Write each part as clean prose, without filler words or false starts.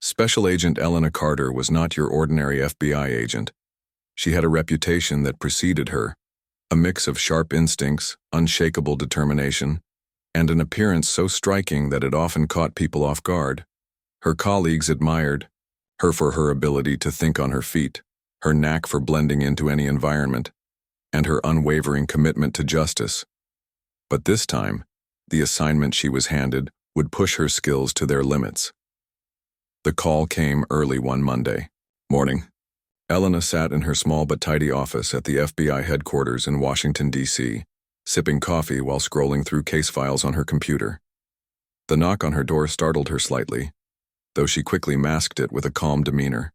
Special Agent Elena Carter was not your ordinary FBI agent. She had a reputation that preceded her, a mix of sharp instincts, unshakable determination, and an appearance so striking that it often caught people off guard. Her colleagues admired her for her ability to think on her feet, her knack for blending into any environment, and her unwavering commitment to justice. But this time, the assignment she was handed would push her skills to their limits. The call came early one Monday morning. Elena sat in her small but tidy office at the FBI headquarters in Washington, D.C., sipping coffee while scrolling through case files on her computer. The knock on her door startled her slightly, though she quickly masked it with a calm demeanor.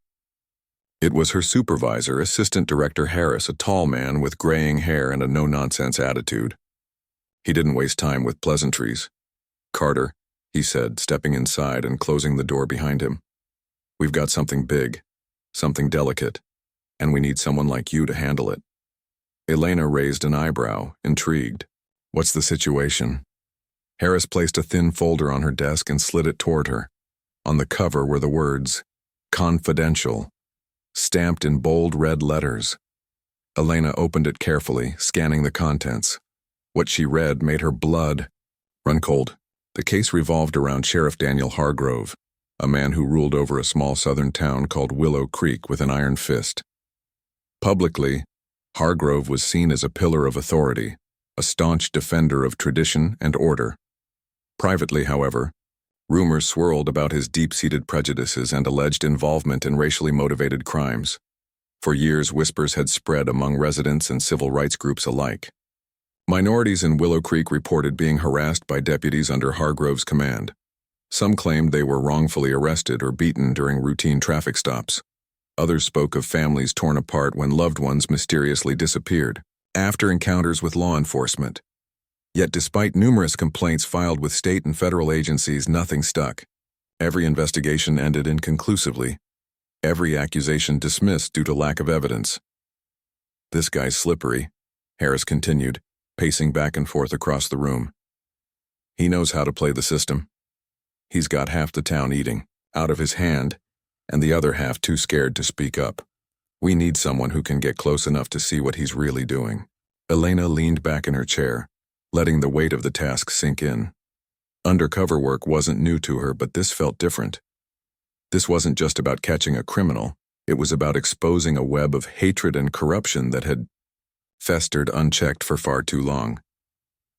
It was her supervisor, Assistant Director Harris, a tall man with graying hair and a no-nonsense attitude. He didn't waste time with pleasantries. "Carter," he said, stepping inside and closing the door behind him. "We've got something big, something delicate, and we need someone like you to handle it." Elena raised an eyebrow, intrigued. "What's the situation?" Harris placed a thin folder on her desk and slid it toward her. On the cover were the words, "Confidential," stamped in bold red letters. Elena opened it carefully, scanning the contents. What she read made her blood run cold. The case revolved around Sheriff Daniel Hargrove, a man who ruled over a small southern town called Willow Creek with an iron fist. Publicly, Hargrove was seen as a pillar of authority, a staunch defender of tradition and order. Privately, however, rumors swirled about his deep-seated prejudices and alleged involvement in racially motivated crimes. For years, whispers had spread among residents and civil rights groups alike. Minorities in Willow Creek reported being harassed by deputies under Hargrove's command. Some claimed they were wrongfully arrested or beaten during routine traffic stops. Others spoke of families torn apart when loved ones mysteriously disappeared after encounters with law enforcement. Yet despite numerous complaints filed with state and federal agencies, nothing stuck. Every investigation ended inconclusively. Every accusation dismissed due to lack of evidence. "This guy's slippery," Harris continued, pacing back and forth across the room. "He knows how to play the system. He's got half the town eating out of his hand, and the other half too scared to speak up. We need someone who can get close enough to see what he's really doing." Elena leaned back in her chair, letting the weight of the task sink in. Undercover work wasn't new to her, but this felt different. This wasn't just about catching a criminal. It was about exposing a web of hatred and corruption that had festered unchecked for far too long.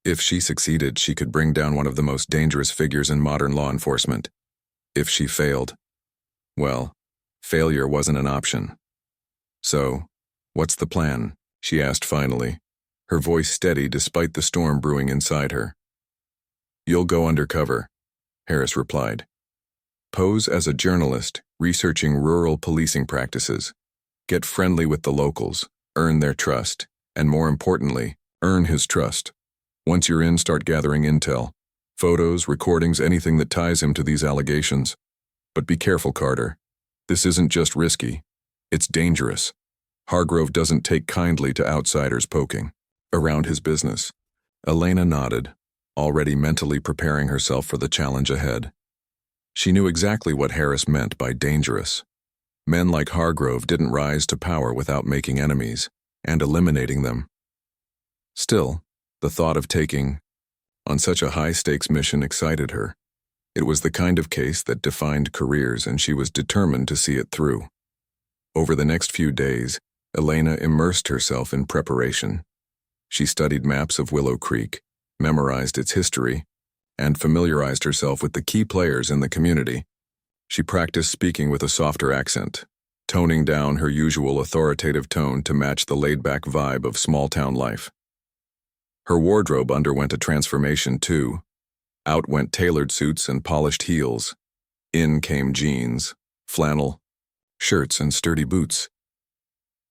If she succeeded, she could bring down one of the most dangerous figures in modern law enforcement. If she failed, well, failure wasn't an option. "So, what's the plan?" she asked finally, her voice steady despite the storm brewing inside her. "You'll go undercover," Harris replied. "Pose as a journalist, researching rural policing practices. Get friendly with the locals, earn their trust, and more importantly, earn his trust. Once you're in, start gathering intel. Photos, recordings, anything that ties him to these allegations. But be careful, Carter. This isn't just risky. It's dangerous. Hargrove doesn't take kindly to outsiders poking around his business." Elena nodded, already mentally preparing herself for the challenge ahead. She knew exactly what Harris meant by dangerous. Men like Hargrove didn't rise to power without making enemies and eliminating them. Still, the thought of taking on such a high-stakes mission excited her. It was the kind of case that defined careers, and she was determined to see it through. Over the next few days, Elena immersed herself in preparation. She studied maps of Willow Creek, memorized its history, and familiarized herself with the key players in the community. She practiced speaking with a softer accent, toning down her usual authoritative tone to match the laid-back vibe of small-town life. Her wardrobe underwent a transformation too. Out went tailored suits and polished heels. In came jeans, flannel, shirts, and sturdy boots.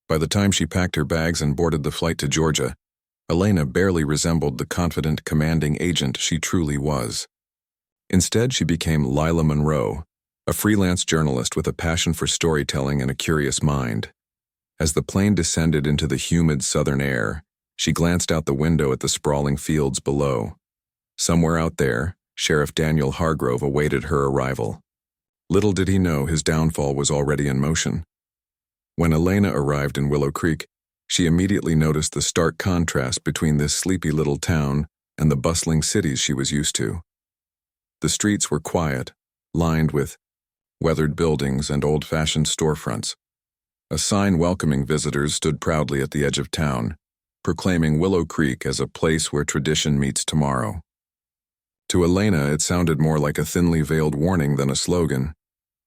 By the time she packed her bags and boarded the flight to Georgia, Elena barely resembled the confident, commanding agent she truly was. Instead, she became Lila Monroe, a freelance journalist with a passion for storytelling and a curious mind. As the plane descended into the humid southern air, she glanced out the window at the sprawling fields below. Somewhere out there, Sheriff Daniel Hargrove awaited her arrival. Little did he know his downfall was already in motion. When Elena arrived in Willow Creek, she immediately noticed the stark contrast between this sleepy little town and the bustling cities she was used to. The streets were quiet, lined with weathered buildings and old-fashioned storefronts. A sign welcoming visitors stood proudly at the edge of town, proclaiming Willow Creek as a place where tradition meets tomorrow. To Elena, it sounded more like a thinly veiled warning than a slogan.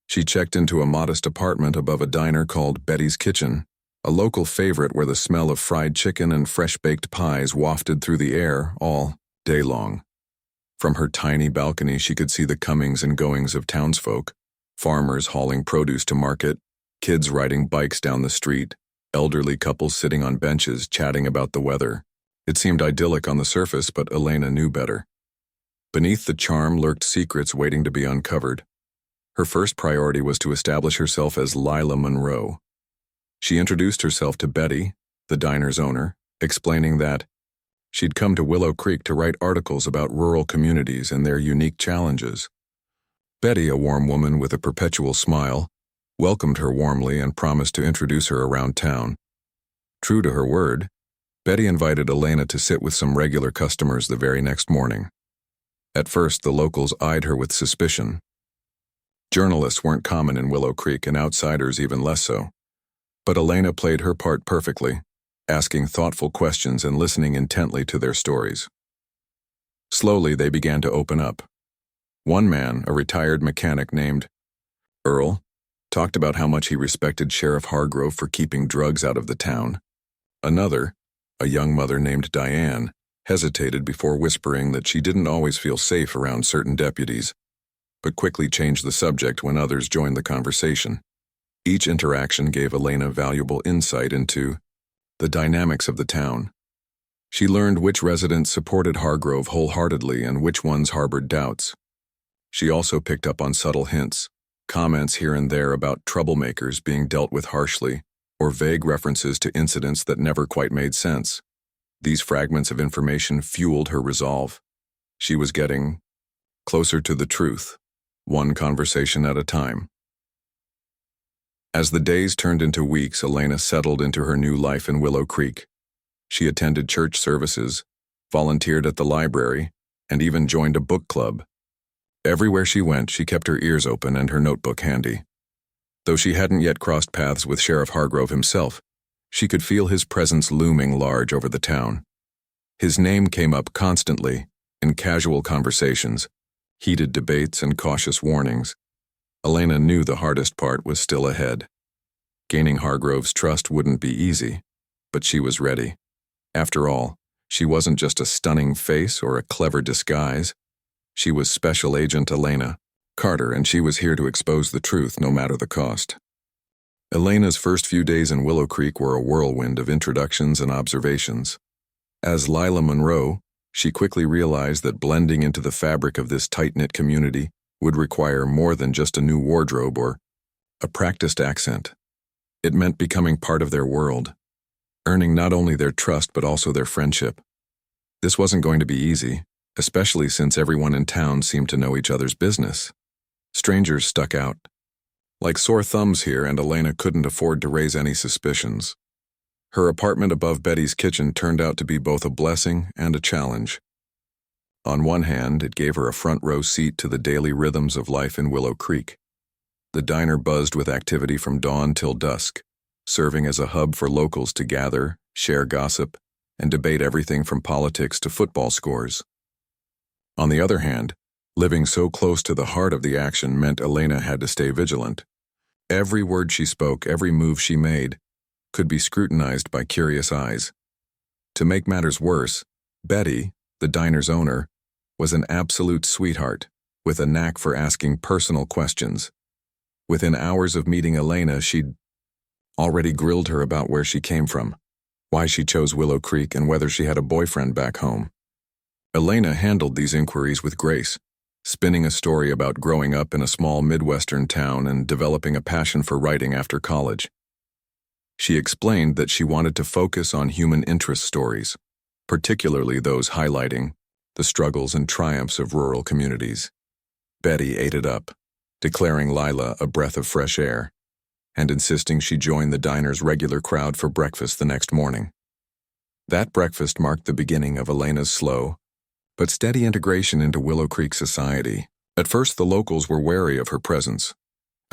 She checked into a modest apartment above a diner called Betty's Kitchen, a local favorite where the smell of fried chicken and fresh-baked pies wafted through the air all day long. From her tiny balcony, she could see the comings and goings of townsfolk, farmers hauling produce to market, kids riding bikes down the street, elderly couples sitting on benches chatting about the weather. It seemed idyllic on the surface, but Elena knew better. Beneath the charm lurked secrets waiting to be uncovered. Her first priority was to establish herself as Lila Monroe. She introduced herself to Betty, the diner's owner, explaining that she'd come to Willow Creek to write articles about rural communities and their unique challenges. Betty, a warm woman with a perpetual smile, welcomed her warmly and promised to introduce her around town. True to her word, Betty invited Elena to sit with some regular customers the very next morning. At first, the locals eyed her with suspicion. Journalists weren't common in Willow Creek, and outsiders even less so. But Elena played her part perfectly, asking thoughtful questions and listening intently to their stories. Slowly, they began to open up. One man, a retired mechanic named Earl, talked about how much he respected Sheriff Hargrove for keeping drugs out of the town. Another, a young mother named Diane, hesitated before whispering that she didn't always feel safe around certain deputies, but quickly changed the subject when others joined the conversation. Each interaction gave Elena valuable insight into the dynamics of the town. She learned which residents supported Hargrove wholeheartedly and which ones harbored doubts. She also picked up on subtle hints, comments here and there about troublemakers being dealt with harshly, or vague references to incidents that never quite made sense. These fragments of information fueled her resolve. She was getting closer to the truth, one conversation at a time. As the days turned into weeks, Elena settled into her new life in Willow Creek. She attended church services, volunteered at the library, and even joined a book club. Everywhere she went, she kept her ears open and her notebook handy. Though she hadn't yet crossed paths with Sheriff Hargrove himself, she could feel his presence looming large over the town. His name came up constantly, in casual conversations, heated debates, and cautious warnings. Elena knew the hardest part was still ahead. Gaining Hargrove's trust wouldn't be easy, but she was ready. After all, she wasn't just a stunning face or a clever disguise. She was Special Agent Elena Carter, and she was here to expose the truth no matter the cost. Elena's first few days in Willow Creek were a whirlwind of introductions and observations. As Lila Monroe, she quickly realized that blending into the fabric of this tight-knit community would require more than just a new wardrobe or a practiced accent. It meant becoming part of their world, earning not only their trust but also their friendship. This wasn't going to be easy, especially since everyone in town seemed to know each other's business. Strangers stuck out like sore thumbs here, and Elena couldn't afford to raise any suspicions. Her apartment above Betty's Kitchen turned out to be both a blessing and a challenge. On one hand, it gave her a front-row seat to the daily rhythms of life in Willow Creek. The diner buzzed with activity from dawn till dusk, serving as a hub for locals to gather, share gossip, and debate everything from politics to football scores. On the other hand, living so close to the heart of the action meant Elena had to stay vigilant. Every word she spoke, every move she made, could be scrutinized by curious eyes. To make matters worse, Betty, the diner's owner, was an absolute sweetheart, with a knack for asking personal questions. Within hours of meeting Elena, she'd already grilled her about where she came from, why she chose Willow Creek, and whether she had a boyfriend back home. Elena handled these inquiries with grace, spinning a story about growing up in a small Midwestern town and developing a passion for writing after college. She explained that she wanted to focus on human interest stories, particularly those highlighting the struggles and triumphs of rural communities. Betty ate it up, declaring Lila a breath of fresh air, and insisting she join the diner's regular crowd for breakfast the next morning. That breakfast marked the beginning of Elena's slow, but steady integration into Willow Creek society. At first, the locals were wary of her presence.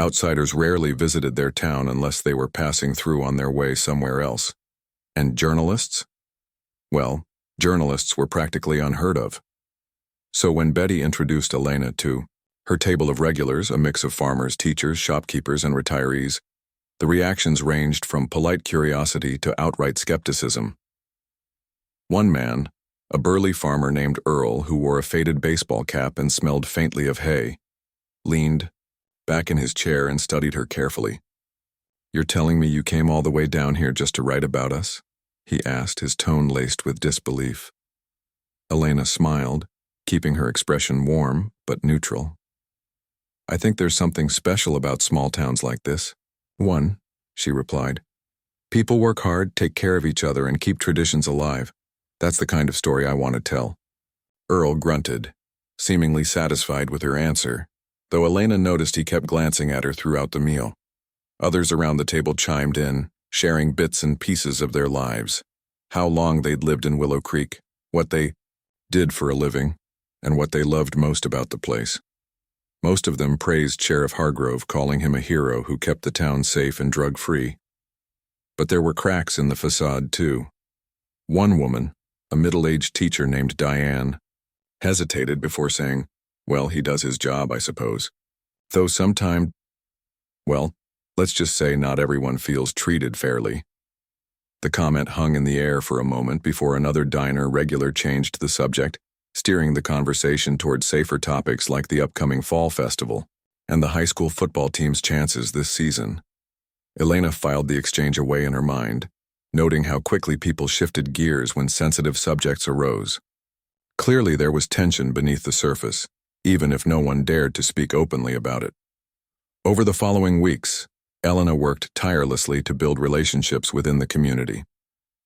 Outsiders rarely visited their town unless they were passing through on their way somewhere else. And journalists? Well, journalists were practically unheard of. So when Betty introduced Elena to her table of regulars, a mix of farmers, teachers, shopkeepers, and retirees, the reactions ranged from polite curiosity to outright skepticism. One man, a burly farmer named Earl who wore a faded baseball cap and smelled faintly of hay, leaned back in his chair and studied her carefully. "You're telling me you came all the way down here just to write about us?" he asked, his tone laced with disbelief. Elena smiled, keeping her expression warm but neutral. "I think there's something special about small towns like this." "One," she replied. "People work hard, take care of each other, and keep traditions alive. That's the kind of story I want to tell." Earl grunted, seemingly satisfied with her answer, though Elena noticed he kept glancing at her throughout the meal. Others around the table chimed in, sharing bits and pieces of their lives, how long they'd lived in Willow Creek, what they did for a living, and what they loved most about the place. Most of them praised Sheriff Hargrove, calling him a hero who kept the town safe and drug-free. But there were cracks in the facade, too. One woman, a middle-aged teacher named Diane, hesitated before saying, "Well, he does his job, I suppose. Though sometimes, well, let's just say not everyone feels treated fairly." The comment hung in the air for a moment before another diner regular changed the subject, steering the conversation toward safer topics like the upcoming fall festival and the high school football team's chances this season. Elena filed the exchange away in her mind, noting how quickly people shifted gears when sensitive subjects arose. Clearly there was tension beneath the surface, even if no one dared to speak openly about it. Over the following weeks, Elena worked tirelessly to build relationships within the community.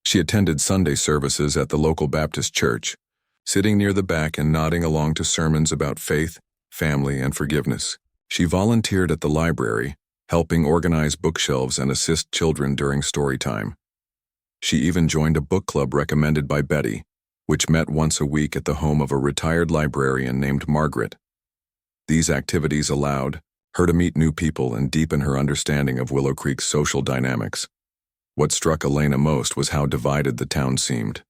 She attended Sunday services at the local Baptist church, sitting near the back and nodding along to sermons about faith, family, and forgiveness. She volunteered at the library, helping organize bookshelves and assist children during story time. She even joined a book club recommended by Betty, which met once a week at the home of a retired librarian named Margaret. These activities allowed her to meet new people and deepen her understanding of Willow Creek's social dynamics. What struck Elena most was how divided the town seemed.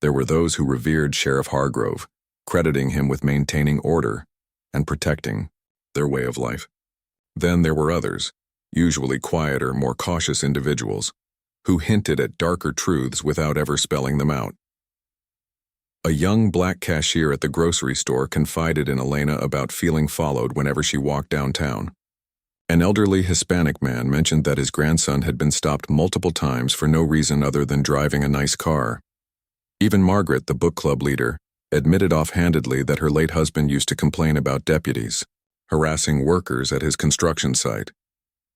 There were those who revered Sheriff Hargrove, crediting him with maintaining order and protecting their way of life. Then there were others, usually quieter, more cautious individuals, who hinted at darker truths without ever spelling them out. A young black cashier at the grocery store confided in Elena about feeling followed whenever she walked downtown. An elderly Hispanic man mentioned that his grandson had been stopped multiple times for no reason other than driving a nice car. Even Margaret, the book club leader, admitted offhandedly that her late husband used to complain about deputies harassing workers at his construction site.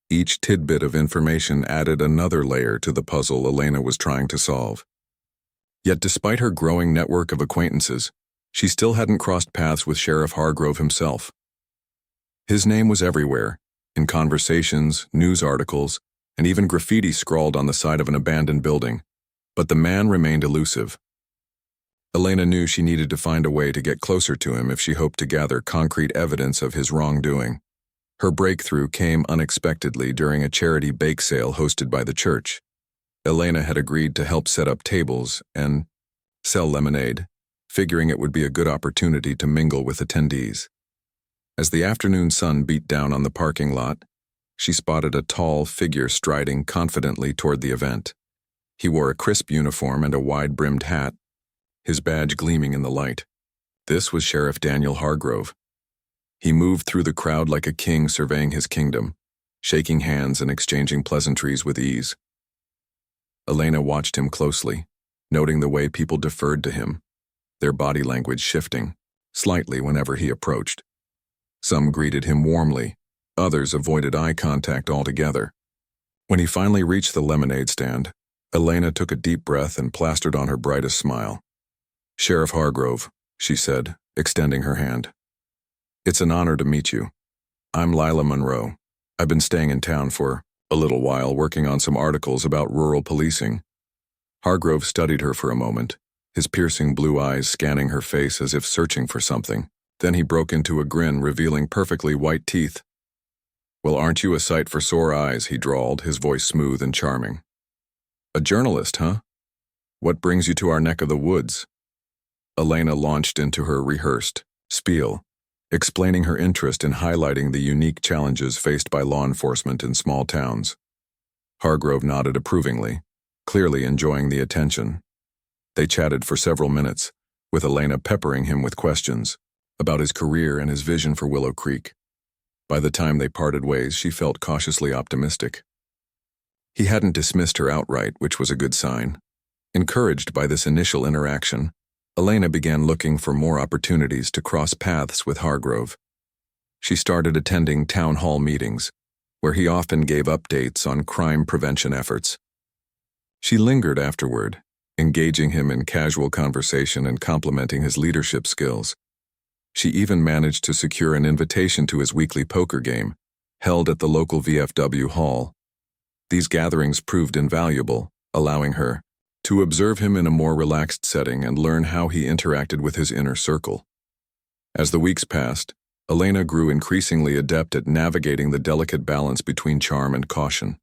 Each tidbit of information added another layer to the puzzle Elena was trying to solve. Yet despite her growing network of acquaintances, she still hadn't crossed paths with Sheriff Hargrove himself. His name was everywhere, in conversations, news articles, and even graffiti scrawled on the side of an abandoned building, but the man remained elusive. Elena knew she needed to find a way to get closer to him if she hoped to gather concrete evidence of his wrongdoing. Her breakthrough came unexpectedly during a charity bake sale hosted by the church. Elena had agreed to help set up tables and sell lemonade, figuring it would be a good opportunity to mingle with attendees. As the afternoon sun beat down on the parking lot, she spotted a tall figure striding confidently toward the event. He wore a crisp uniform and a wide-brimmed hat, his badge gleaming in the light. This was Sheriff Daniel Hargrove. He moved through the crowd like a king surveying his kingdom, shaking hands and exchanging pleasantries with ease. Elena watched him closely, noting the way people deferred to him, their body language shifting slightly whenever he approached. Some greeted him warmly, others avoided eye contact altogether. When he finally reached the lemonade stand, Elena took a deep breath and plastered on her brightest smile. "Sheriff Hargrove," she said, extending her hand. "It's an honor to meet you. I'm Lila Monroe. I've been staying in town for a little while working on some articles about rural policing. Hargrove studied her for a moment, his piercing blue eyes scanning her face as if searching for something. Then he broke into a grin, revealing perfectly white teeth. Well, aren't you a sight for sore eyes, he drawled, his voice smooth and charming. A journalist, huh? What brings you to our neck of the woods? Elena launched into her rehearsed spiel, explaining her interest in highlighting the unique challenges faced by law enforcement in small towns. Hargrove nodded approvingly, clearly enjoying the attention. They chatted for several minutes, with Elena peppering him with questions about his career and his vision for Willow Creek. By the time they parted ways, she felt cautiously optimistic. He hadn't dismissed her outright, which was a good sign. Encouraged by this initial interaction, Elena began looking for more opportunities to cross paths with Hargrove. She started attending town hall meetings, where he often gave updates on crime prevention efforts. She lingered afterward, engaging him in casual conversation and complimenting his leadership skills. She even managed to secure an invitation to his weekly poker game, held at the local VFW hall. These gatherings proved invaluable, allowing her to observe him in a more relaxed setting and learn how he interacted with his inner circle. As the weeks passed, Elena grew increasingly adept at navigating the delicate balance between charm and caution.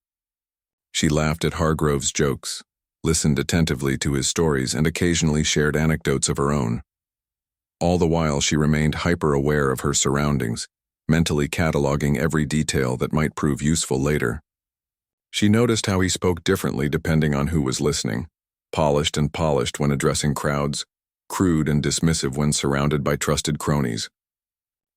She laughed at Hargrove's jokes, listened attentively to his stories, and occasionally shared anecdotes of her own. All the while, she remained hyper-aware of her surroundings, mentally cataloging every detail that might prove useful later. She noticed how he spoke differently depending on who was listening. Polished when addressing crowds, crude and dismissive when surrounded by trusted cronies.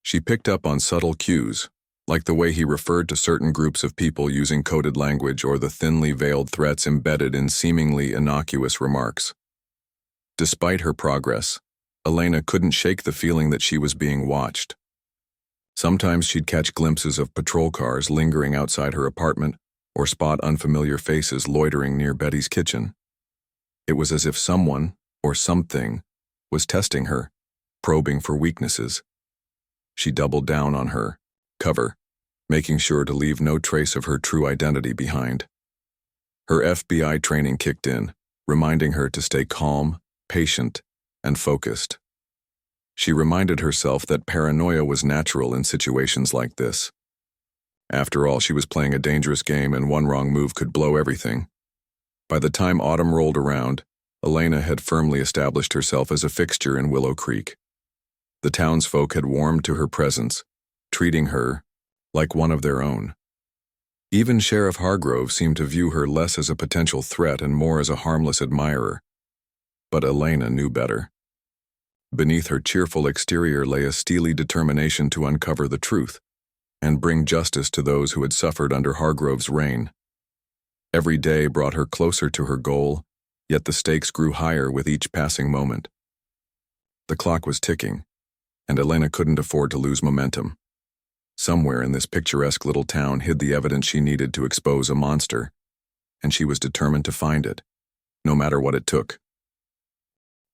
She picked up on subtle cues, like the way he referred to certain groups of people using coded language or the thinly veiled threats embedded in seemingly innocuous remarks. Despite her progress, Elena couldn't shake the feeling that she was being watched. Sometimes she'd catch glimpses of patrol cars lingering outside her apartment or spot unfamiliar faces loitering near Betty's kitchen. It was as if someone, or something, was testing her, probing for weaknesses. She doubled down on her cover, making sure to leave no trace of her true identity behind. Her FBI training kicked in, reminding her to stay calm, patient, and focused. She reminded herself that paranoia was natural in situations like this. After all, she was playing a dangerous game, and one wrong move could blow everything. By the time autumn rolled around, Elena had firmly established herself as a fixture in Willow Creek. The townsfolk had warmed to her presence, treating her like one of their own. Even Sheriff Hargrove seemed to view her less as a potential threat and more as a harmless admirer. But Elena knew better. Beneath her cheerful exterior lay a steely determination to uncover the truth and bring justice to those who had suffered under Hargrove's reign. Every day brought her closer to her goal, yet the stakes grew higher with each passing moment. The clock was ticking, and Elena couldn't afford to lose momentum. Somewhere in this picturesque little town hid the evidence she needed to expose a monster, and she was determined to find it, no matter what it took.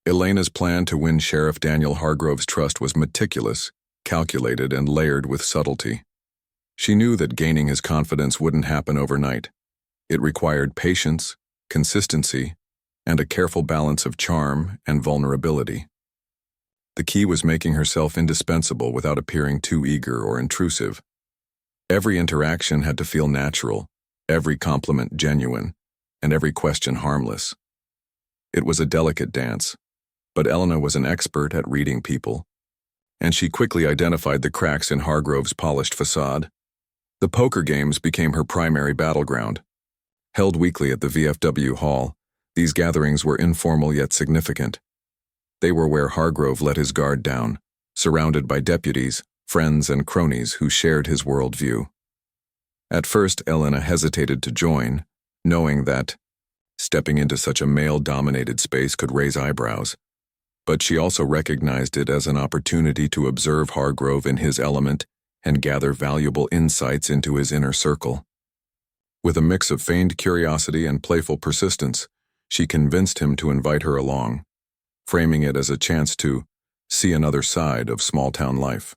Elena's plan to win Sheriff Daniel Hargrove's trust was meticulous, calculated, and layered with subtlety. She knew that gaining his confidence wouldn't happen overnight. It required patience, consistency, and a careful balance of charm and vulnerability. The key was making herself indispensable without appearing too eager or intrusive. Every interaction had to feel natural, every compliment genuine, and every question harmless. It was a delicate dance, but Elena was an expert at reading people, and she quickly identified the cracks in Hargrove's polished facade. The poker games became her primary battleground. Held weekly at the VFW hall, these gatherings were informal yet significant. They were where Hargrove let his guard down, surrounded by deputies, friends, and cronies who shared his worldview. At first, Elena hesitated to join, knowing that stepping into such a male-dominated space could raise eyebrows. But she also recognized it as an opportunity to observe Hargrove in his element and gather valuable insights into his inner circle. With a mix of feigned curiosity and playful persistence, she convinced him to invite her along, framing it as a chance to see another side of small-town life.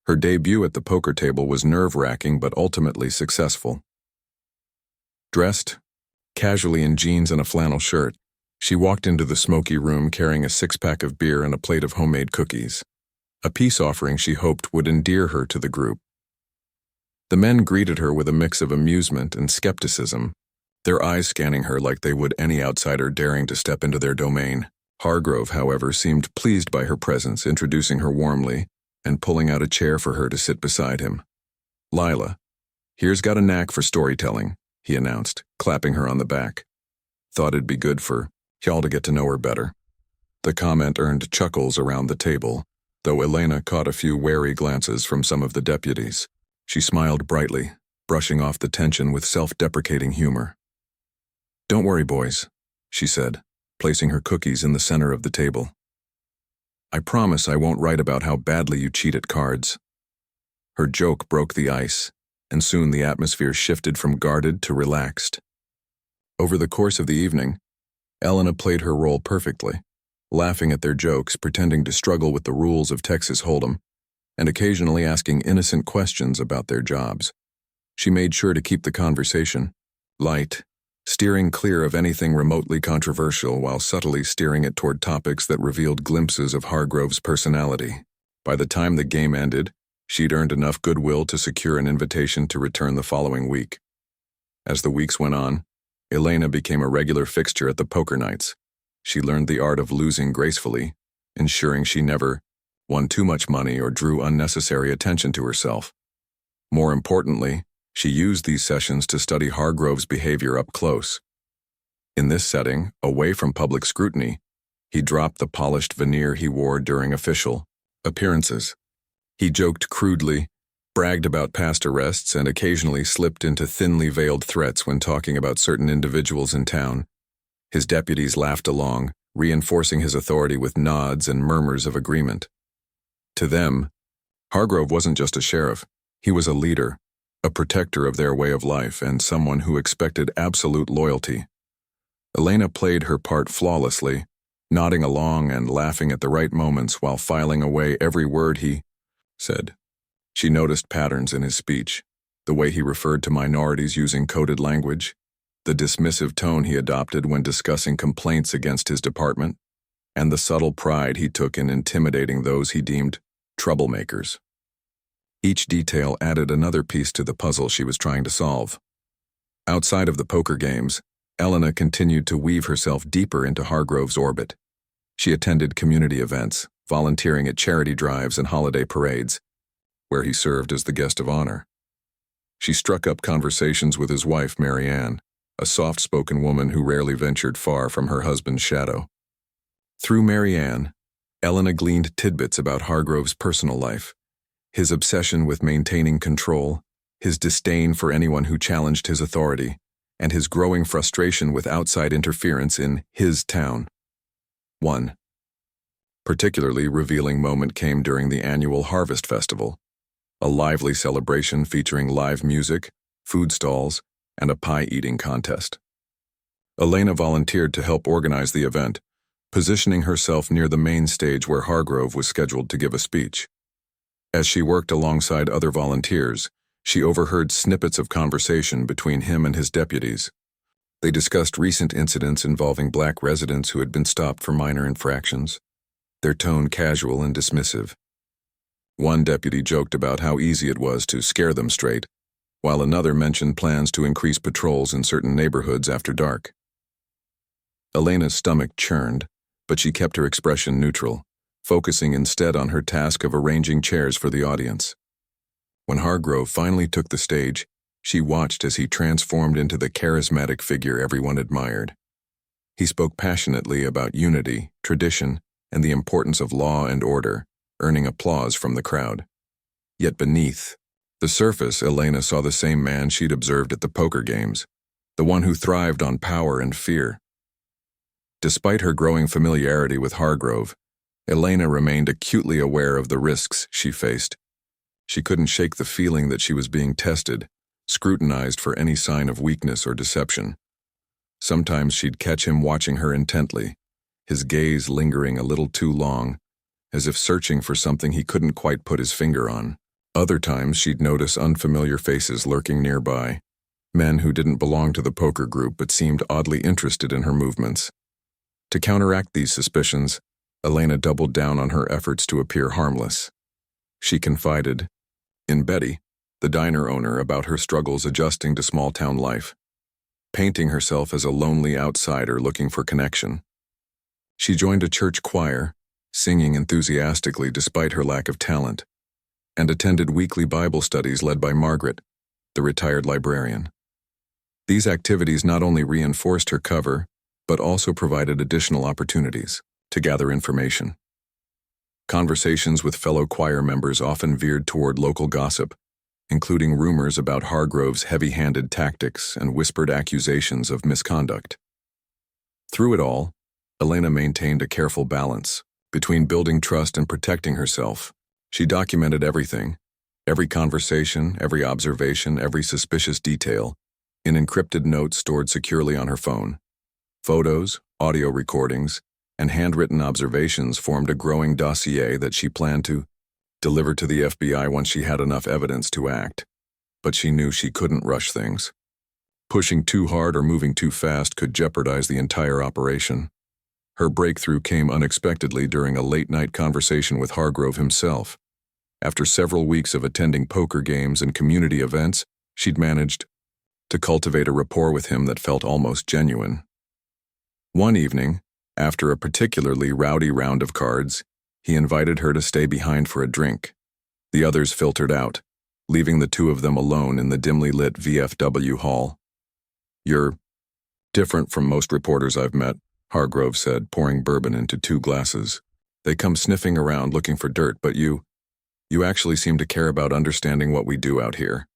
Her debut at the poker table was nerve-wracking but ultimately successful. Dressed casually in jeans and a flannel shirt, she walked into the smoky room carrying a six-pack of beer and a plate of homemade cookies, a peace offering she hoped would endear her to the group. The men greeted her with a mix of amusement and skepticism, their eyes scanning her like they would any outsider daring to step into their domain. Hargrove, however, seemed pleased by her presence, introducing her warmly and pulling out a chair for her to sit beside him. "Lila, here's got a knack for storytelling," he announced, clapping her on the back. "Thought it'd be good for y'all to get to know her better." The comment earned chuckles around the table, though Elena caught a few wary glances from some of the deputies. She smiled brightly, brushing off the tension with self-deprecating humor. "Don't worry, boys," she said, placing her cookies in the center of the table. "I promise I won't write about how badly you cheat at cards." Her joke broke the ice, and soon the atmosphere shifted from guarded to relaxed. Over the course of the evening, Elena played her role perfectly, laughing at their jokes, pretending to struggle with the rules of Texas Hold'em, and occasionally asking innocent questions about their jobs. She made sure to keep the conversation light, steering clear of anything remotely controversial while subtly steering it toward topics that revealed glimpses of Hargrove's personality. By the time the game ended, she'd earned enough goodwill to secure an invitation to return the following week. As the weeks went on, Elena became a regular fixture at the poker nights. She learned the art of losing gracefully, ensuring she never won too much money or drew unnecessary attention to herself. More importantly, she used these sessions to study Hargrove's behavior up close. In this setting, away from public scrutiny, he dropped the polished veneer he wore during official appearances. He joked crudely, bragged about past arrests, and occasionally slipped into thinly veiled threats when talking about certain individuals in town. His deputies laughed along, reinforcing his authority with nods and murmurs of agreement. To them, Hargrove wasn't just a sheriff. He was a leader, a protector of their way of life, and someone who expected absolute loyalty. Elena played her part flawlessly, nodding along and laughing at the right moments while filing away every word he said. She noticed patterns in his speech, the way he referred to minorities using coded language, the dismissive tone he adopted when discussing complaints against his department, and the subtle pride he took in intimidating those he deemed troublemakers. Each detail added another piece to the puzzle she was trying to solve. Outside of the poker games, Elena continued to weave herself deeper into Hargrove's orbit. She attended community events, volunteering at charity drives and holiday parades, where he served as the guest of honor. She struck up conversations with his wife, Marianne, a soft-spoken woman who rarely ventured far from her husband's shadow. Through Marianne, Elena gleaned tidbits about Hargrove's personal life, his obsession with maintaining control, his disdain for anyone who challenged his authority, and his growing frustration with outside interference in his town. One particularly revealing moment came during the annual Harvest Festival, a lively celebration featuring live music, food stalls, and a pie-eating contest. Elena volunteered to help organize the event, positioning herself near the main stage where Hargrove was scheduled to give a speech. As she worked alongside other volunteers, she overheard snippets of conversation between him and his deputies. They discussed recent incidents involving black residents who had been stopped for minor infractions, their tone casual and dismissive. One deputy joked about how easy it was to scare them straight, while another mentioned plans to increase patrols in certain neighborhoods after dark. Elena's stomach churned, but she kept her expression neutral, focusing instead on her task of arranging chairs for the audience. When Hargrove finally took the stage, she watched as he transformed into the charismatic figure everyone admired. He spoke passionately about unity, tradition, and the importance of law and order, earning applause from the crowd. Yet beneath the surface, Elena saw the same man she'd observed at the poker games, the one who thrived on power and fear. Despite her growing familiarity with Hargrove, Elena remained acutely aware of the risks she faced. She couldn't shake the feeling that she was being tested, scrutinized for any sign of weakness or deception. Sometimes she'd catch him watching her intently, his gaze lingering a little too long, as if searching for something he couldn't quite put his finger on. Other times she'd notice unfamiliar faces lurking nearby, men who didn't belong to the poker group but seemed oddly interested in her movements. To counteract these suspicions, Elena doubled down on her efforts to appear harmless. She confided in Betty, the diner owner, about her struggles adjusting to small-town life, painting herself as a lonely outsider looking for connection. She joined a church choir, singing enthusiastically despite her lack of talent, and attended weekly Bible studies led by Margaret, the retired librarian. These activities not only reinforced her cover, but also provided additional opportunities to gather information. Conversations with fellow choir members often veered toward local gossip, including rumors about Hargrove's heavy-handed tactics and whispered accusations of misconduct. Through it all, Elena maintained a careful balance between building trust and protecting herself. She documented everything, every conversation, every observation, every suspicious detail, in encrypted notes stored securely on her phone. Photos, audio recordings, and handwritten observations formed a growing dossier that she planned to deliver to the FBI once she had enough evidence to act. But she knew she couldn't rush things. Pushing too hard or moving too fast could jeopardize the entire operation. Her breakthrough came unexpectedly during a late-night conversation with Hargrove himself. After several weeks of attending poker games and community events, she'd managed to cultivate a rapport with him that felt almost genuine. One evening, after a particularly rowdy round of cards, he invited her to stay behind for a drink. The others filtered out, leaving the two of them alone in the dimly lit VFW hall. "You're different from most reporters I've met," Hargrove said, pouring bourbon into 2 glasses. "They come sniffing around looking for dirt, but you actually seem to care about understanding what we do out here."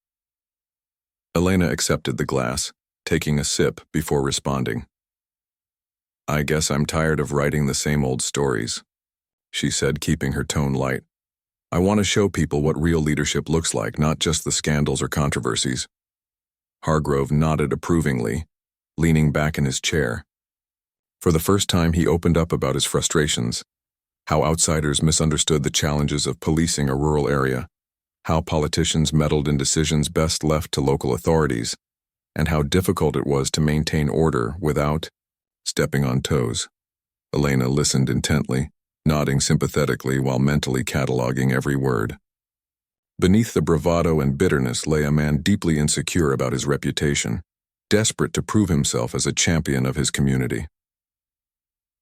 Elena accepted the glass, taking a sip before responding. "I guess I'm tired of writing the same old stories," she said, keeping her tone light. "I want to show people what real leadership looks like, not just the scandals or controversies." Hargrove nodded approvingly, leaning back in his chair. For the first time, he opened up about his frustrations, how outsiders misunderstood the challenges of policing a rural area, how politicians meddled in decisions best left to local authorities, and how difficult it was to maintain order without stepping on toes. Elena listened intently, nodding sympathetically while mentally cataloging every word. Beneath the bravado and bitterness lay a man deeply insecure about his reputation, desperate to prove himself as a champion of his community.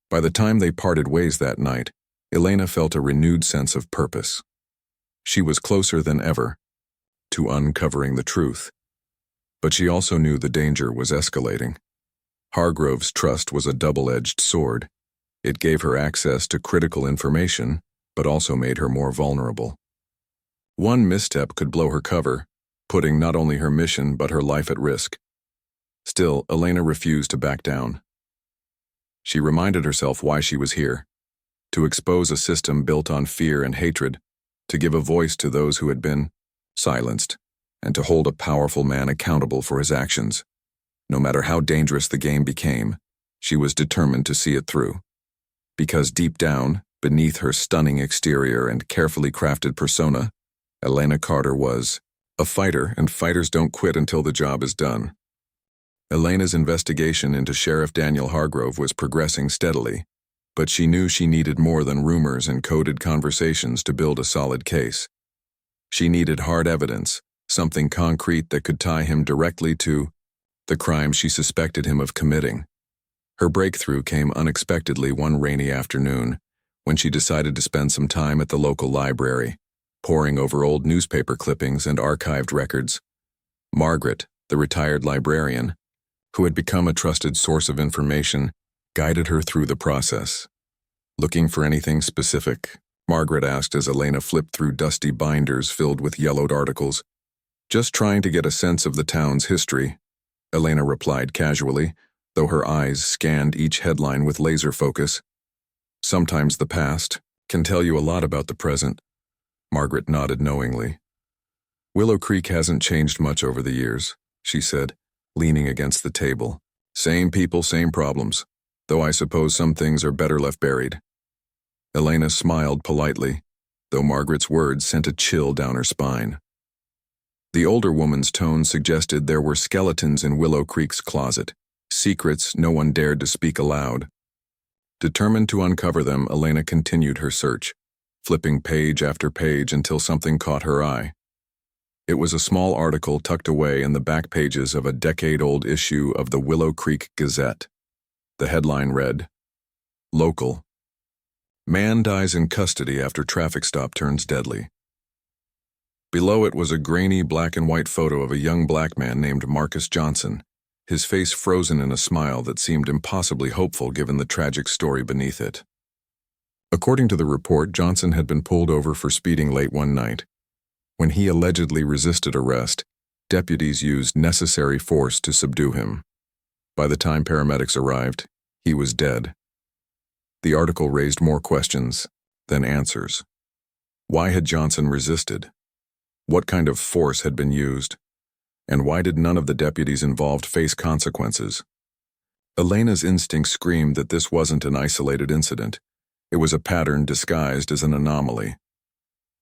By the time they parted ways that night, Elena felt a renewed sense of purpose. She was closer than ever to uncovering the truth. But she also knew the danger was escalating. Hargrove's trust was a double-edged sword. It gave her access to critical information, but also made her more vulnerable. One misstep could blow her cover, putting not only her mission but her life at risk. Still, Elena refused to back down. She reminded herself why she was here: to expose a system built on fear and hatred, to give a voice to those who had been silenced, and to hold a powerful man accountable for his actions. No matter how dangerous the game became, she was determined to see it through. Because deep down, beneath her stunning exterior and carefully crafted persona, Elena Carter was a fighter, and fighters don't quit until the job is done. Elena's investigation into Sheriff Daniel Hargrove was progressing steadily, but she knew she needed more than rumors and coded conversations to build a solid case. She needed hard evidence, something concrete that could tie him directly to the crime she suspected him of committing. Her breakthrough came unexpectedly one rainy afternoon, when she decided to spend some time at the local library, poring over old newspaper clippings and archived records. Margaret, the retired librarian, who had become a trusted source of information, guided her through the process. "Looking for anything specific?" Margaret asked as Elena flipped through dusty binders filled with yellowed articles. "Just trying to get a sense of the town's history," Elena replied casually, though her eyes scanned each headline with laser focus. "Sometimes the past can tell you a lot about the present." Margaret nodded knowingly. "Willow Creek hasn't changed much over the years," she said, leaning against the table. "Same people, same problems, though I suppose some things are better left buried." Elena smiled politely, though Margaret's words sent a chill down her spine. The older woman's tone suggested there were skeletons in Willow Creek's closet, secrets no one dared to speak aloud. Determined to uncover them, Elena continued her search, flipping page after page until something caught her eye. It was a small article tucked away in the back pages of a decade-old issue of the Willow Creek Gazette. The headline read, "Local. Man dies in custody after traffic stop turns deadly." Below it was a grainy black and white photo of a young black man named Marcus Johnson, his face frozen in a smile that seemed impossibly hopeful given the tragic story beneath it. According to the report, Johnson had been pulled over for speeding late one night. When he allegedly resisted arrest, deputies used necessary force to subdue him. By the time paramedics arrived, he was dead. The article raised more questions than answers. Why had Johnson resisted? What kind of force had been used? And why did none of the deputies involved face consequences? Elena's instinct screamed that this wasn't an isolated incident. It was a pattern disguised as an anomaly.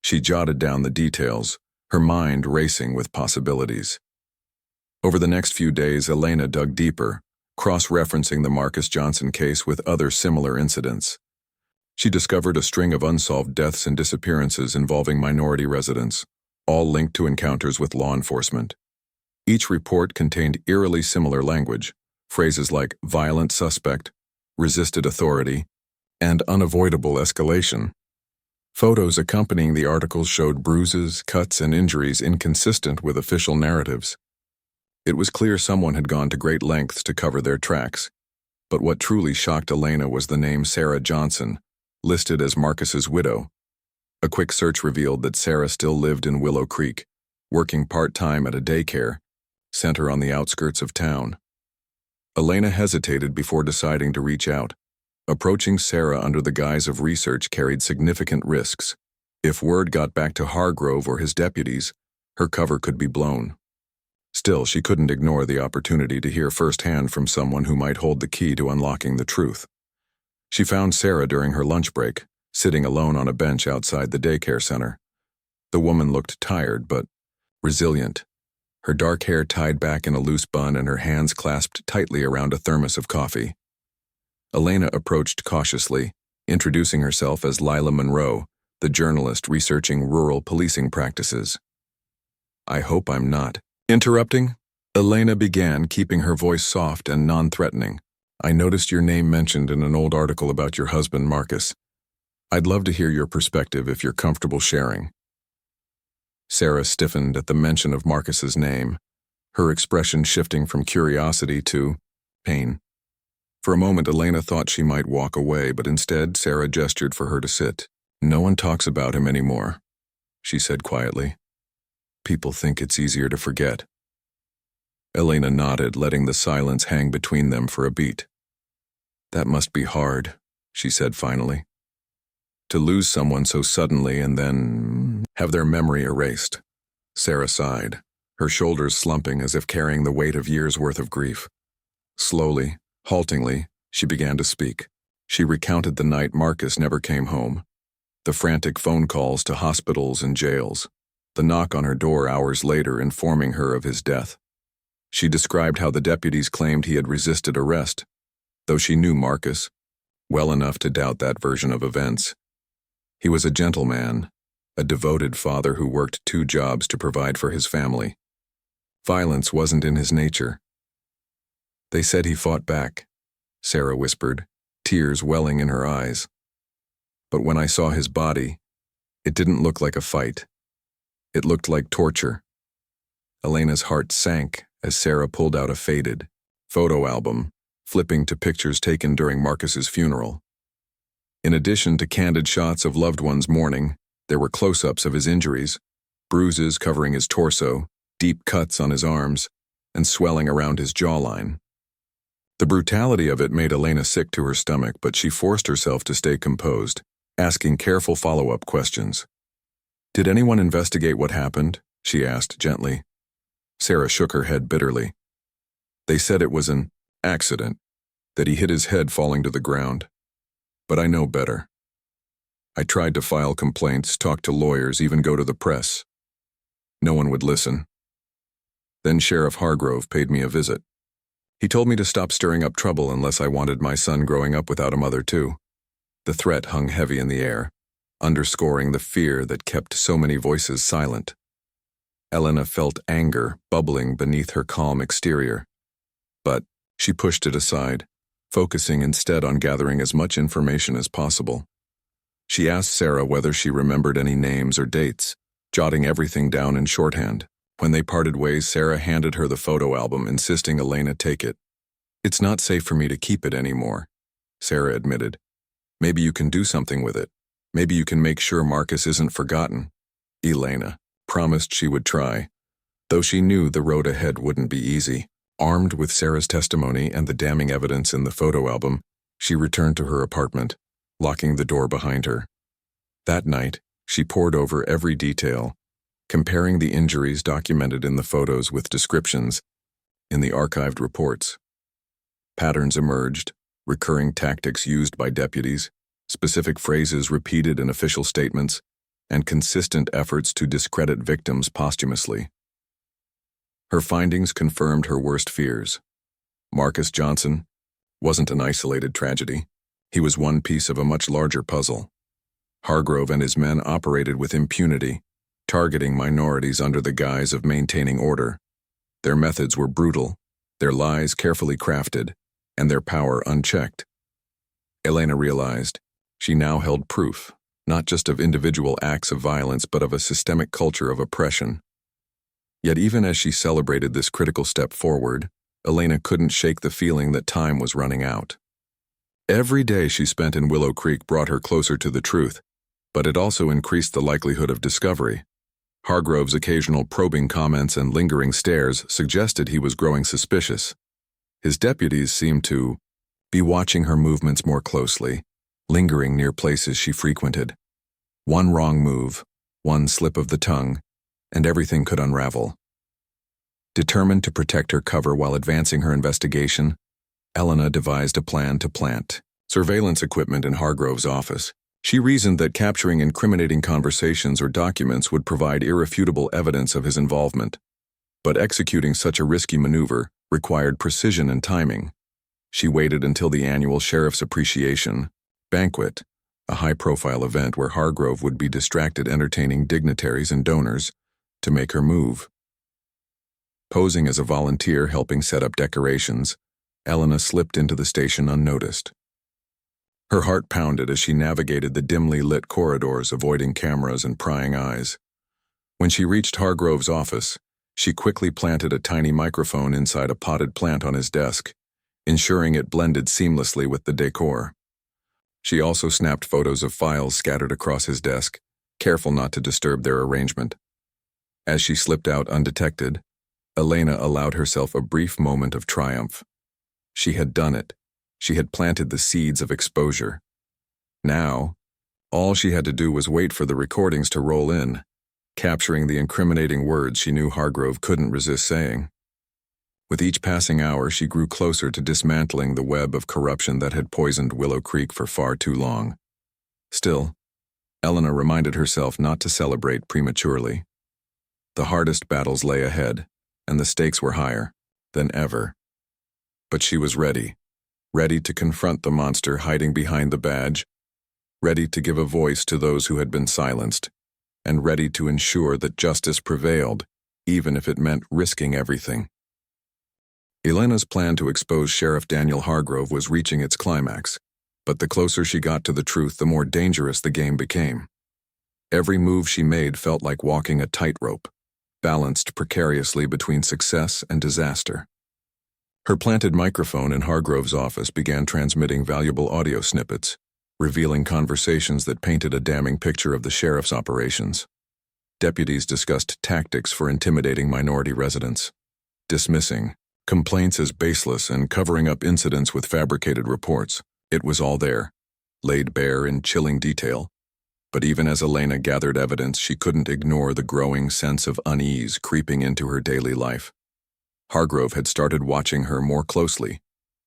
She jotted down the details, her mind racing with possibilities. Over the next few days, Elena dug deeper, cross-referencing the Marcus Johnson case with other similar incidents. She discovered a string of unsolved deaths and disappearances involving minority residents, all linked to encounters with law enforcement. Each report contained eerily similar language, phrases like violent suspect, resisted authority, and unavoidable escalation. Photos accompanying the articles showed bruises, cuts, and injuries inconsistent with official narratives. It was clear someone had gone to great lengths to cover their tracks, but what truly shocked Elena was the name Sarah Johnson, listed as Marcus's widow. A quick search revealed that Sarah still lived in Willow Creek, working part-time at a daycare center on the outskirts of town. Elena hesitated before deciding to reach out. Approaching Sarah under the guise of research carried significant risks. If word got back to Hargrove or his deputies, her cover could be blown. Still, she couldn't ignore the opportunity to hear firsthand from someone who might hold the key to unlocking the truth. She found Sarah during her lunch break, sitting alone on a bench outside the daycare center. The woman looked tired but resilient, her dark hair tied back in a loose bun and her hands clasped tightly around a thermos of coffee. Elena approached cautiously, introducing herself as Lila Monroe, the journalist researching rural policing practices. "I hope I'm not interrupting," Elena began, keeping her voice soft and non-threatening. "I noticed your name mentioned in an old article about your husband, Marcus. I'd love to hear your perspective if you're comfortable sharing." Sarah stiffened at the mention of Marcus's name, her expression shifting from curiosity to pain. For a moment, Elena thought she might walk away, but instead Sarah gestured for her to sit. "No one talks about him anymore," she said quietly. "People think it's easier to forget." Elena nodded, letting the silence hang between them for a beat. "That must be hard," she said finally. "To lose someone so suddenly and then have their memory erased." Sarah sighed, her shoulders slumping as if carrying the weight of years' worth of grief. Slowly, haltingly, she began to speak. She recounted the night Marcus never came home, the frantic phone calls to hospitals and jails, the knock on her door hours later informing her of his death. She described how the deputies claimed he had resisted arrest, though she knew Marcus well enough to doubt that version of events. He was a gentleman, a devoted father who worked 2 jobs to provide for his family. Violence wasn't in his nature. "They said he fought back," Sarah whispered, tears welling in her eyes. "But when I saw his body, it didn't look like a fight. It looked like torture." Elena's heart sank as Sarah pulled out a faded photo album, flipping to pictures taken during Marcus's funeral. In addition to candid shots of loved ones mourning, there were close-ups of his injuries, bruises covering his torso, deep cuts on his arms, and swelling around his jawline. The brutality of it made Elena sick to her stomach, but she forced herself to stay composed, asking careful follow-up questions. "Did anyone investigate what happened?" she asked gently. Sarah shook her head bitterly. "They said it was an accident, that he hit his head falling to the ground. But I know better. I tried to file complaints, talk to lawyers, even go to the press. No one would listen. Then Sheriff Hargrove paid me a visit. He told me to stop stirring up trouble unless I wanted my son growing up without a mother too. The threat hung heavy in the air, underscoring the fear that kept so many voices silent. Elena felt anger bubbling beneath her calm exterior. But she pushed it aside, focusing instead on gathering as much information as possible. She asked Sarah whether she remembered any names or dates, jotting everything down in shorthand. When they parted ways, Sarah handed her the photo album, insisting Elena take it. "It's not safe for me to keep it anymore," Sarah admitted. "Maybe you can do something with it. Maybe you can make sure Marcus isn't forgotten." Elena promised she would try, though she knew the road ahead wouldn't be easy. Armed with Sarah's testimony and the damning evidence in the photo album, she returned to her apartment, locking the door behind her. That night, she pored over every detail, comparing the injuries documented in the photos with descriptions in the archived reports. Patterns emerged, recurring tactics used by deputies, specific phrases repeated in official statements, and consistent efforts to discredit victims posthumously. Her findings confirmed her worst fears. Marcus Johnson wasn't an isolated tragedy. He was one piece of a much larger puzzle. Hargrove and his men operated with impunity, targeting minorities under the guise of maintaining order. Their methods were brutal, their lies carefully crafted, and their power unchecked. Elena realized she now held proof, not just of individual acts of violence but of a systemic culture of oppression. Yet even as she celebrated this critical step forward, Elena couldn't shake the feeling that time was running out. Every day she spent in Willow Creek brought her closer to the truth, but it also increased the likelihood of discovery. Hargrove's occasional probing comments and lingering stares suggested he was growing suspicious. His deputies seemed to be watching her movements more closely, lingering near places she frequented. One wrong move, one slip of the tongue, and everything could unravel. Determined to protect her cover while advancing her investigation, Elena devised a plan to plant surveillance equipment in Hargrove's office. She reasoned that capturing incriminating conversations or documents would provide irrefutable evidence of his involvement. But executing such a risky maneuver required precision and timing. She waited until the annual Sheriff's Appreciation Banquet, a high-profile event where Hargrove would be distracted entertaining dignitaries and donors, to make her move. Posing as a volunteer helping set up decorations, Elena slipped into the station unnoticed. Her heart pounded as she navigated the dimly lit corridors, avoiding cameras and prying eyes. When she reached Hargrove's office, she quickly planted a tiny microphone inside a potted plant on his desk, ensuring it blended seamlessly with the decor. She also snapped photos of files scattered across his desk, careful not to disturb their arrangement. As she slipped out undetected, Elena allowed herself a brief moment of triumph. She had done it. She had planted the seeds of exposure. Now, all she had to do was wait for the recordings to roll in, capturing the incriminating words she knew Hargrove couldn't resist saying. With each passing hour, she grew closer to dismantling the web of corruption that had poisoned Willow Creek for far too long. Still, Elena reminded herself not to celebrate prematurely. The hardest battles lay ahead, and the stakes were higher than ever. But she was ready to confront the monster hiding behind the badge, ready to give a voice to those who had been silenced, and ready to ensure that justice prevailed, even if it meant risking everything. Elena's plan to expose Sheriff Daniel Hargrove was reaching its climax, but the closer she got to the truth, the more dangerous the game became. Every move she made felt like walking a tightrope, balanced precariously between success and disaster. Her planted microphone in Hargrove's office began transmitting valuable audio snippets, revealing conversations that painted a damning picture of the sheriff's operations. Deputies discussed tactics for intimidating minority residents, dismissing complaints as baseless and covering up incidents with fabricated reports. It was all there, laid bare in chilling detail. But even as Elena gathered evidence, she couldn't ignore the growing sense of unease creeping into her daily life. Hargrove had started watching her more closely,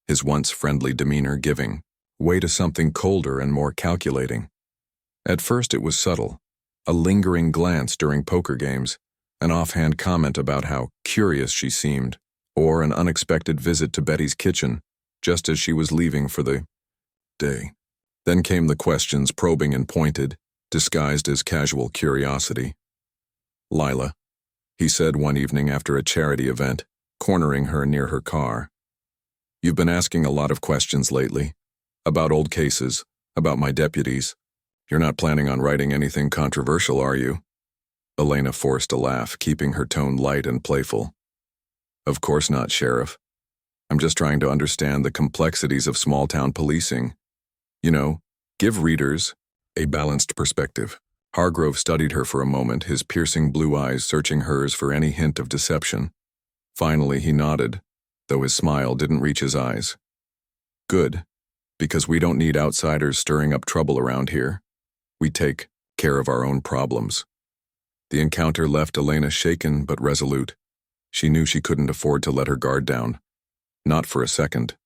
his once friendly demeanor giving way to something colder and more calculating. At first it was subtle, a lingering glance during poker games, an offhand comment about how curious she seemed, or an unexpected visit to Betty's kitchen, just as she was leaving for the day. Then came the questions, probing and pointed, disguised as casual curiosity. "Lila," he said one evening after a charity event, cornering her near her car. "You've been asking a lot of questions lately. About old cases, about my deputies. You're not planning on writing anything controversial, are you?" Elena forced a laugh, keeping her tone light and playful. "Of course not, Sheriff. I'm just trying to understand the complexities of small-town policing. You know, give readers a balanced perspective." Hargrove studied her for a moment, his piercing blue eyes searching hers for any hint of deception. Finally, he nodded, though his smile didn't reach his eyes. "Good, because we don't need outsiders stirring up trouble around here. We take care of our own problems." The encounter left Elena shaken but resolute. She knew she couldn't afford to let her guard down. Not for a second.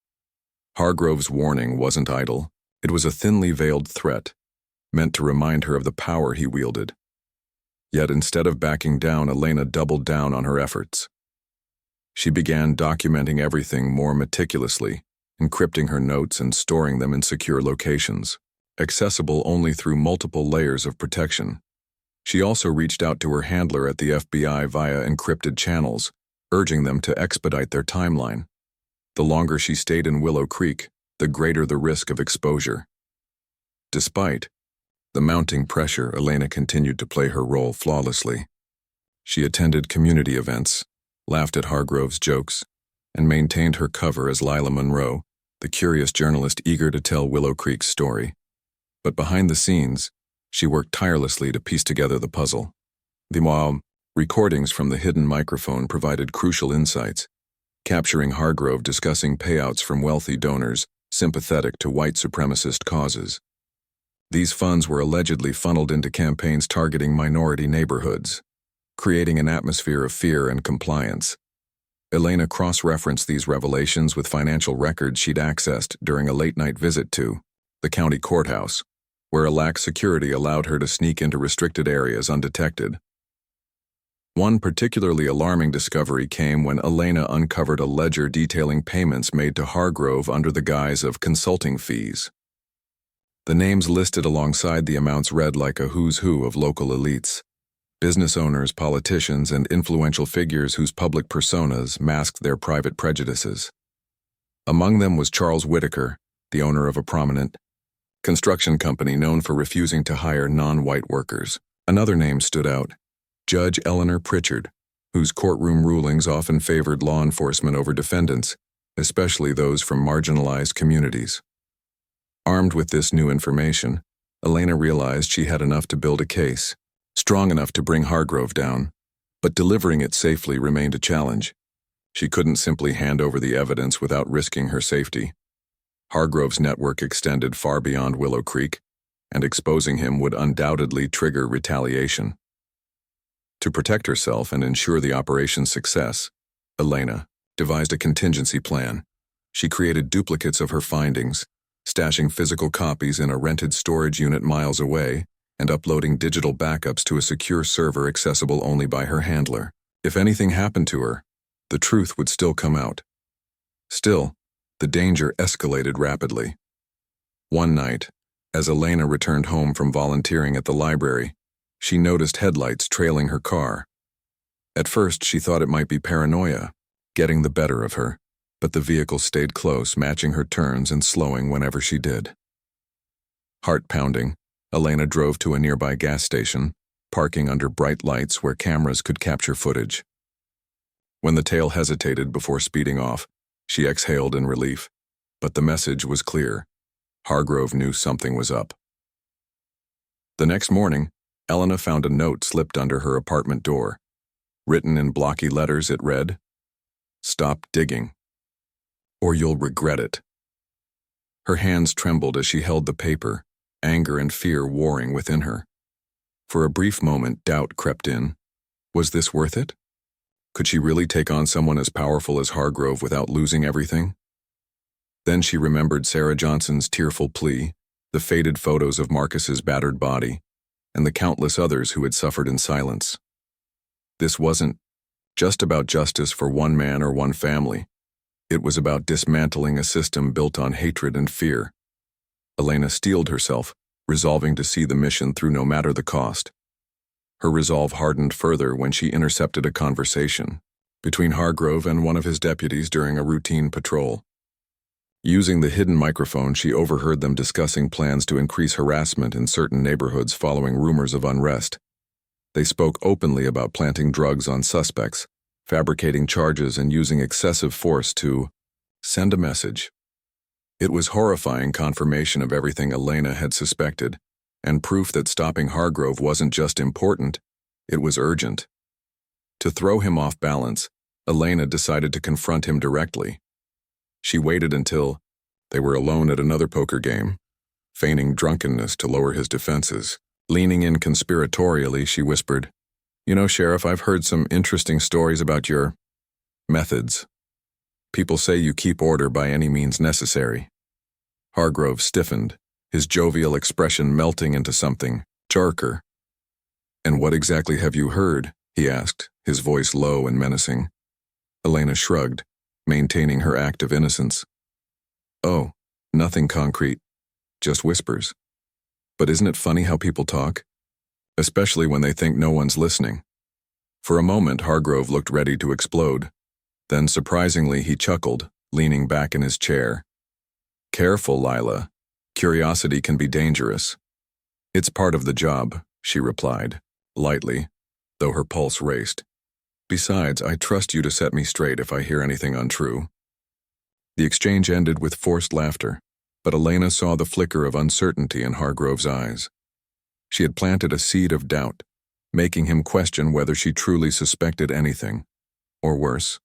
Hargrove's warning wasn't idle. It was a thinly veiled threat, meant to remind her of the power he wielded. Yet instead of backing down, Elena doubled down on her efforts. She began documenting everything more meticulously, encrypting her notes and storing them in secure locations, accessible only through multiple layers of protection. She also reached out to her handler at the FBI via encrypted channels, urging them to expedite their timeline. The longer she stayed in Willow Creek, the greater the risk of exposure. Despite the mounting pressure, Elena continued to play her role flawlessly. She attended community events, laughed at Hargrove's jokes, and maintained her cover as Lila Monroe, the curious journalist eager to tell Willow Creek's story. But behind the scenes, she worked tirelessly to piece together the puzzle. Meanwhile, recordings from the hidden microphone provided crucial insights, capturing Hargrove discussing payouts from wealthy donors sympathetic to white supremacist causes. These funds were allegedly funneled into campaigns targeting minority neighborhoods, creating an atmosphere of fear and compliance. Elena cross-referenced these revelations with financial records she'd accessed during a late-night visit to the county courthouse, where a lax security allowed her to sneak into restricted areas undetected. One particularly alarming discovery came when Elena uncovered a ledger detailing payments made to Hargrove under the guise of consulting fees. The names listed alongside the amounts read like a who's who of local elites, business owners, politicians, and influential figures whose public personas masked their private prejudices. Among them was Charles Whitaker, the owner of a prominent construction company known for refusing to hire non-white workers. Another name stood out: Judge Eleanor Pritchard, whose courtroom rulings often favored law enforcement over defendants, especially those from marginalized communities. Armed with this new information, Elena realized she had enough to build a case, strong enough to bring Hargrove down, but delivering it safely remained a challenge. She couldn't simply hand over the evidence without risking her safety. Hargrove's network extended far beyond Willow Creek, and exposing him would undoubtedly trigger retaliation. To protect herself and ensure the operation's success, Elena devised a contingency plan. She created duplicates of her findings, stashing physical copies in a rented storage unit miles away and uploading digital backups to a secure server accessible only by her handler. If anything happened to her, the truth would still come out. Still, the danger escalated rapidly. One night, as Elena returned home from volunteering at the library, she noticed headlights trailing her car. At first, she thought it might be paranoia getting the better of her, but the vehicle stayed close, matching her turns and slowing whenever she did. Heart pounding, Elena drove to a nearby gas station, parking under bright lights where cameras could capture footage. When the tail hesitated before speeding off, she exhaled in relief, but the message was clear. Hargrove knew something was up. The next morning, Elena found a note slipped under her apartment door. Written in blocky letters, it read, "Stop digging, or you'll regret it." Her hands trembled as she held the paper, anger and fear warring within her. For a brief moment, doubt crept in. Was this worth it? Could she really take on someone as powerful as Hargrove without losing everything? Then she remembered Sarah Johnson's tearful plea, the faded photos of Marcus's battered body, and the countless others who had suffered in silence. This wasn't just about justice for one man or one family. It was about dismantling a system built on hatred and fear. Elena steeled herself, resolving to see the mission through no matter the cost. Her resolve hardened further when she intercepted a conversation between Hargrove and one of his deputies during a routine patrol. Using the hidden microphone, she overheard them discussing plans to increase harassment in certain neighborhoods following rumors of unrest. They spoke openly about planting drugs on suspects, fabricating charges, and using excessive force to send a message. It was horrifying confirmation of everything Elena had suspected, and proof that stopping Hargrove wasn't just important, it was urgent. To throw him off balance, Elena decided to confront him directly. She waited until they were alone at another poker game, feigning drunkenness to lower his defenses. Leaning in conspiratorially, she whispered, "You know, Sheriff, I've heard some interesting stories about your methods. People say you keep order by any means necessary." Hargrove stiffened, his jovial expression melting into something darker. "And what exactly have you heard?" he asked, his voice low and menacing. Elena shrugged, maintaining her act of innocence. "Oh, nothing concrete, just whispers. But isn't it funny how people talk? Especially when they think no one's listening." For a moment, Hargrove looked ready to explode. Then, surprisingly, he chuckled, leaning back in his chair. "Careful, Lila. Curiosity can be dangerous." "It's part of the job," she replied, lightly, though her pulse raced. "Besides, I trust you to set me straight if I hear anything untrue." The exchange ended with forced laughter, but Elena saw the flicker of uncertainty in Hargrove's eyes. She had planted a seed of doubt, making him question whether she truly suspected anything, or worse,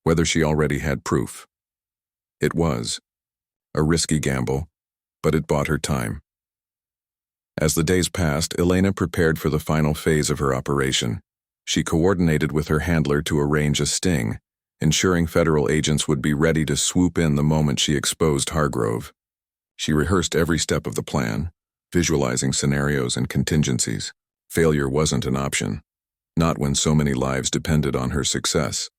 whether she already had proof. It was a risky gamble, but it bought her time. As the days passed, Elena prepared for the final phase of her operation. She coordinated with her handler to arrange a sting, ensuring federal agents would be ready to swoop in the moment she exposed Hargrove. She rehearsed every step of the plan, visualizing scenarios and contingencies. Failure wasn't an option, not when so many lives depended on her success.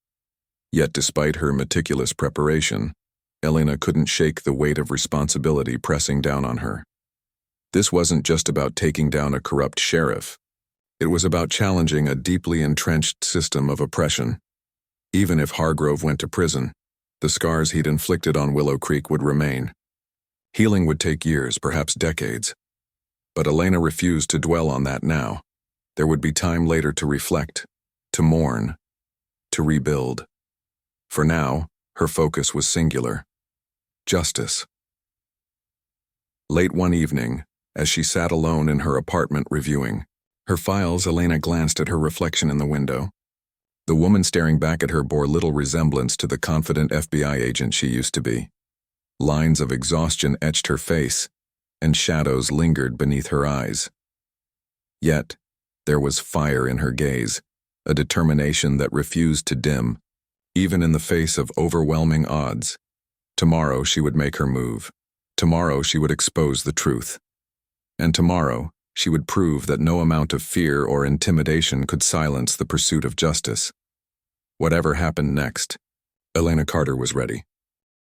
Yet despite her meticulous preparation, Elena couldn't shake the weight of responsibility pressing down on her. This wasn't just about taking down a corrupt sheriff. It was about challenging a deeply entrenched system of oppression. Even if Hargrove went to prison, the scars he'd inflicted on Willow Creek would remain. Healing would take years, perhaps decades. But Elena refused to dwell on that now. There would be time later to reflect, to mourn, to rebuild. For now, her focus was singular: justice. Late one evening, as she sat alone in her apartment reviewing her files, Elena glanced at her reflection in the window. The woman staring back at her bore little resemblance to the confident FBI agent she used to be. Lines of exhaustion etched her face, and shadows lingered beneath her eyes. Yet, there was fire in her gaze, a determination that refused to dim, even in the face of overwhelming odds. Tomorrow she would make her move. Tomorrow she would expose the truth. And tomorrow she would prove that no amount of fear or intimidation could silence the pursuit of justice. Whatever happened next, Elena Carter was ready.